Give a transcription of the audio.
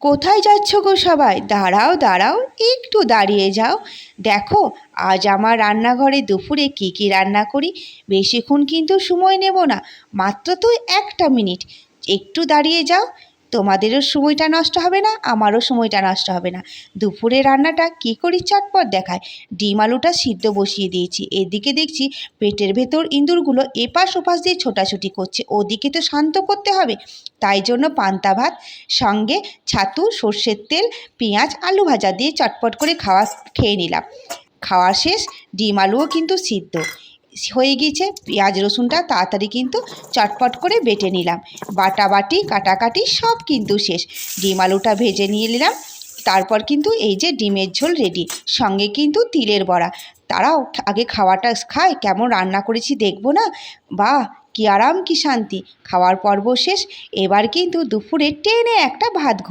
কোথায় যাচ্ছ গো সবাই? দাঁড়াও দাঁড়াও, একটু দাঁড়িয়ে যাও। দেখো আজ আমার রান্নাঘরে দুপুরে কি কি রান্না করি। বেশিক্ষণ কিন্তু সময় নেব না, মাত্র তো 1 মিনিট। একটু দাঁড়িয়ে যাও, তোমাদেরও সময়টা নষ্ট হবে না, আমারও সময়টা নষ্ট হবে না। দুপুরে রান্নাটা কি করি চটপট দেখায়। ডিম আলুটা সিদ্ধ বসিয়ে দিয়েছি, এদিকে দেখছি পেটের ভেতর ইঁদুরগুলো এপাশ ওপাশ দিয়ে ছোটাছুটি করছে, ওদিকে তো শান্ত করতে হবে। তাই জন্য পান্তা ভাত সঙ্গে ছাতু, সর্ষের তেল, পেঁয়াজ, আলু ভাজা দিয়ে চটপট করে খেয়ে নিলাম। খাওয়া শেষ, ডিম আলুও কিন্তু সিদ্ধ হয়ে গিয়েছে। পেঁয়াজ রসুনটা তাড়াতাড়ি কিন্তু চটপট করে বেটে নিলাম। বাটাবাটি কাটাকাটি সব কিন্তু শেষ। ডিম আলুটা ভেজে নিয়ে নিলাম। তারপর কিন্তু এই যে ডিমের ঝোল রেডি, সঙ্গে কিন্তু তিলের বড়া। তারাও আগে খাওয়াটা খায়, কেমন রান্না করেছি দেখবো না? বাহ, কি আরাম কি শান্তি! খাওয়ার পর্ব শেষ। এবার কিন্তু দুপুরে টেনে একটা ভাত